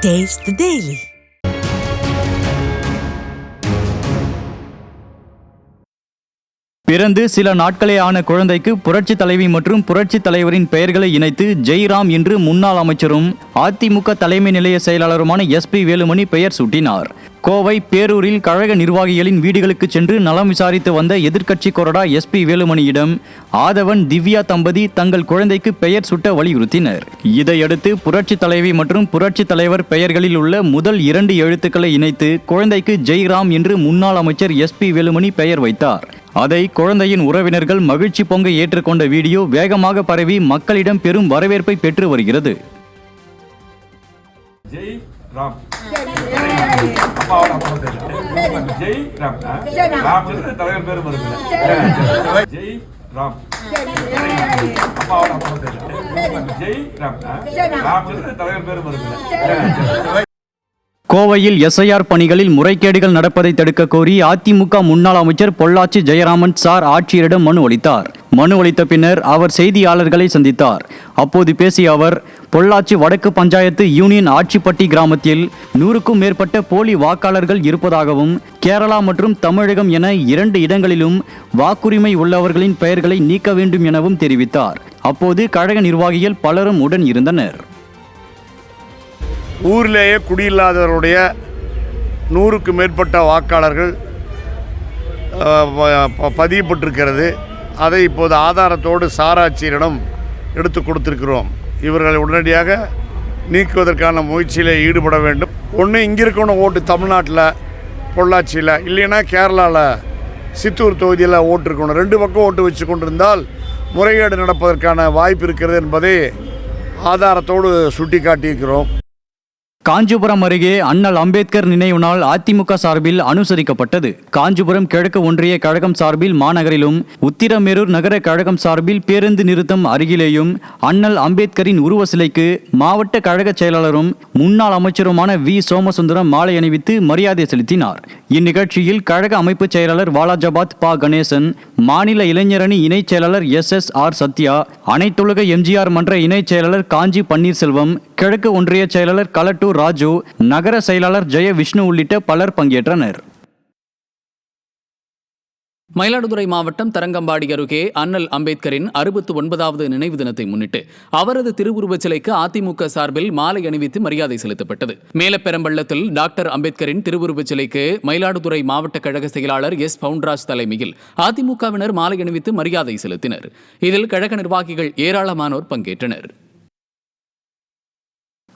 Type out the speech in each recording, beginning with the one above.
Taste the Daily. பிறந்து சில நாட்களே ஆன குழந்தைக்கு புரட்சி தலைவி மற்றும் புரட்சி தலைவரின் பெயர்களை இணைத்து ஜெய்ராம் என்று முன்னாள் அமைச்சரும் அதிமுக தலைமை நிலைய செயலாளருமான SP வேலுமணி பெயர் சூட்டினார். கோவை பேரூரில் கழக நிர்வாகிகளின் வீடுகளுக்கு சென்று நலம் விசாரித்து வந்த எதிர்க்கட்சி கொறடா SP வேலுமணியிடம் ஆதவன் திவ்யா தம்பதி தங்கள் குழந்தைக்கு பெயர் சூட்ட வலியுறுத்தினர். இதையடுத்து புரட்சி தலைவி மற்றும் புரட்சி தலைவர் பெயர்களில் உள்ள முதல் 2 எழுத்துக்களை இணைத்து குழந்தைக்கு ஜெய்ராம் என்று முன்னாள் அமைச்சர் SP வேலுமணி பெயர் வைத்தார். அதை குழந்தையின் உறவினர்கள் மகிழ்ச்சி பொங்க ஏற்றுக்கொண்ட வீடியோ வேகமாக பரவி மக்களிடம் பெரும் வரவேற்பை பெற்று வருகிறது. கோவையில் SIR பணிகளில் முறைகேடுகள் நடப்பதை தடுக்க கோரி அதிமுக முன்னாள் அமைச்சர் பொள்ளாச்சி ஜெயராமன் சார் ஆட்சியரிடம் மனு அளித்தார். மனு அளித்த பின்னர் அவர் செய்தியாளர்களை சந்தித்தார். அப்போது பேசிய அவர், பொள்ளாச்சி வடக்கு பஞ்சாயத்து யூனியன் ஆட்சிப்பட்டி கிராமத்தில் 100க்கும் மேற்பட்ட போலி வாக்காளர்கள் இருப்பதாகவும் கேரளா மற்றும் தமிழகம் என 2 இடங்களிலும் வாக்குரிமை உள்ளவர்களின் பெயர்களை நீக்க வேண்டும் எனவும் தெரிவித்தார். அப்போது கழக நிர்வாகிகள் பலரும் உடன் இருந்தனர். ஊரிலேயே குடியில்லாதவருடைய 100க்கு மேற்பட்ட வாக்காளர்கள் பதியப்பட்டிருக்கிறது. அதை இப்போது ஆதாரத்தோடு சாராட்சியரிடம் எடுத்து கொடுத்திருக்கிறோம். இவர்களை உடனடியாக நீக்குவதற்கான முயற்சியில் ஈடுபட வேண்டும். ஒன்று இங்கே இருக்கணும் ஓட்டு தமிழ்நாட்டில் பொள்ளாச்சியில், இல்லைன்னா கேரளாவில் சித்தூர் தொகுதியில் ஓட்டு இருக்கணும். 2 பக்கம் ஓட்டு வச்சு கொண்டிருந்தால் முறைகேடு நடப்பதற்கான வாய்ப்பு இருக்கிறது என்பதை ஆதாரத்தோடு சுட்டி காட்டியிருக்கிறோம். காஞ்சிபுரம் அருகே அண்ணல் அம்பேத்கர் நினைவு நாள் அதிமுக சார்பில் அனுசரிக்கப்பட்டது. காஞ்சிபுரம் கிழக்கு ஒன்றிய கழகம் சார்பில் மாநகரிலும், உத்திரமேரூர் நகர கழகம் சார்பில் பேருந்து நிறுத்தம் அருகிலேயும் அண்ணல் அம்பேத்கரின் உருவ சிலைக்கு மாவட்ட கழக செயலாளரும் முன்னாள் அமைச்சருமான V. சோமசுந்தரம் மாலை அணிவித்து மரியாதை செலுத்தினார். இந்நிகழ்ச்சியில் கழக அமைப்பு செயலாளர் வாலாஜாபாத் ப. கணேசன், மாநில இளைஞரணி இணைச் செயலாளர் SSR சத்யா, அனைத்துலக MGR மன்ற இணைச் செயலாளர் காஞ்சி பன்னீர்செல்வம், கிழக்கு ஒன்றிய செயலாளர் கலட்டூர் ராஜு, நகர செயலாளர் ஜெய விஷ்ணு உள்ளிட்ட பலர் பங்கேற்றனர். மயிலாடுதுறை மாவட்டம் தரங்கம்பாடி அருகே அண்ணல் அம்பேத்கரின் 69வது நினைவு தினத்தை முன்னிட்டு அவரது திருவுருவச் சிலைக்கு அதிமுக சார்பில் மாலை அணிவித்து மரியாதை செலுத்தப்பட்டது. மேலப்பெரம்பள்ளத்தில் டாக்டர் அம்பேத்கரின் திருவுருவச் சிலைக்கு மயிலாடுதுறை மாவட்ட கழக செயலாளர் S. பவுன்ராஜ் தலைமையில் அதிமுகவினர் மாலை அணிவித்து மரியாதை செலுத்தினர். இதில் கழக நிர்வாகிகள் ஏராளமானோர் பங்கேற்றனர்.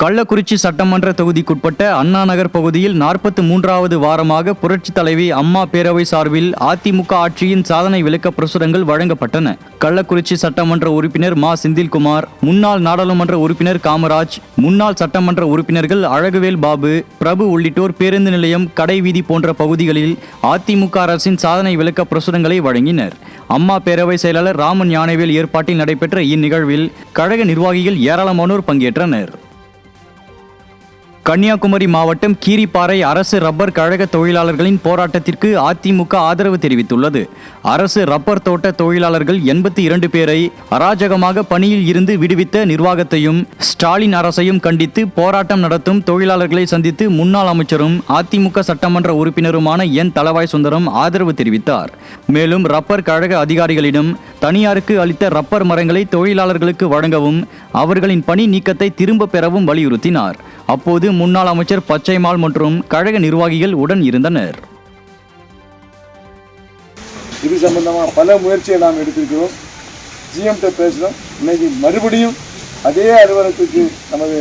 கள்ளக்குறிச்சி சட்டமன்ற தொகுதிக்குட்பட்ட அண்ணா நகர் பகுதியில் 43வது வாரமாக புரட்சி தலைவி அம்மா பேரவை சார்பில் அதிமுக ஆட்சியின் சாதனை விளக்க பிரசுரங்கள் வழங்கப்பட்டன. கள்ளக்குறிச்சி சட்டமன்ற உறுப்பினர் மா. செந்தில்குமார், முன்னாள் நாடாளுமன்ற உறுப்பினர் காமராஜ், முன்னாள் சட்டமன்ற உறுப்பினர்கள் அழகுவேல் பாபு, பிரபு உள்ளிட்டோர் பேருந்து நிலையம், கடைவீதி போன்ற பகுதிகளில் அதிமுக அரசின் சாதனை விளக்க பிரசுரங்களை வழங்கினர். அம்மா பேரவை செயலாளர் ராமன் யானைவேல் ஏற்பாட்டில் நடைபெற்ற இந்நிகழ்வில் கழக நிர்வாகிகள் ஏராளமானோர் பங்கேற்றனர். கன்னியாகுமரி மாவட்டம் கீரிப்பாறை அரசு ரப்பர் கழக தொழிலாளர்களின் போராட்டத்திற்கு அதிமுக ஆதரவு தெரிவித்துள்ளது. அரசு ரப்பர் தோட்ட தொழிலாளர்கள் 82 பேரை அராஜகமாக பணியில் இருந்து விடுவித்த நிர்வாகத்தையும் ஸ்டாலின் அரசையும் கண்டித்து போராட்டம் நடத்தும் தொழிலாளர்களை சந்தித்து முன்னாள் அமைச்சரும் அதிமுக சட்டமன்ற உறுப்பினருமான N. தளவாய் சுந்தரம் ஆதரவு தெரிவித்தார். மேலும் ரப்பர் கழக அதிகாரிகளிடம் தனியாருக்கு அளித்த ரப்பர் மரங்களை தொழிலாளர்களுக்கு வழங்கவும் அவர்களின் பணி நீக்கத்தை திரும்ப பெறவும் வலியுறுத்தினார். அப்போது முன்னாள் அமைச்சர் பச்சைமால் மற்றும் கழக நிர்வாகிகள் உடன் இருந்தனர். இது சம்பந்தமாக பல முயற்சியை நாம் எடுத்திருக்கிறோம். GM பேசணும். இன்னைக்கு மறுபடியும் அதே அலுவலகத்துக்கு நமது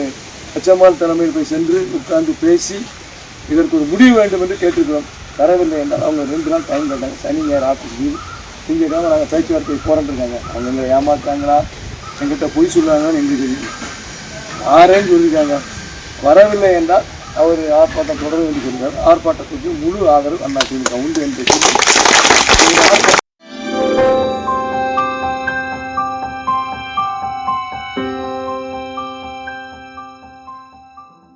பச்சைமால் தலைமையில் போய் சென்று உட்கார்ந்து பேசி இதற்கு ஒரு முடிவு வேண்டும் என்று கேட்டிருக்கிறோம். தரவில்லை என்றால் அவங்க 2 நாள் டைம் கேட்டாங்க. சனி ஞாயிறு ஆஃபீஸ் லீவ். திங்கக்கிழமை நாங்கள் பேச்சுவார்த்தை போராண்டிருக்காங்க. அவங்க எங்களை ஏமாற்றாங்களா, எங்கிட்ட பொய் சொல்லுவாங்கன்னு எங்களுக்கு தெரியும். ஆரேன்னு சொல்லியிருக்காங்க. வரவில்லை என்றால் அவர் ஆர்ப்பாட்டம் தொடரும் என்று சொல்கிறார். ஆர்ப்பாட்டத்துக்கு முழு ஆதரவு அண்ணா திமுக உண்டு என்று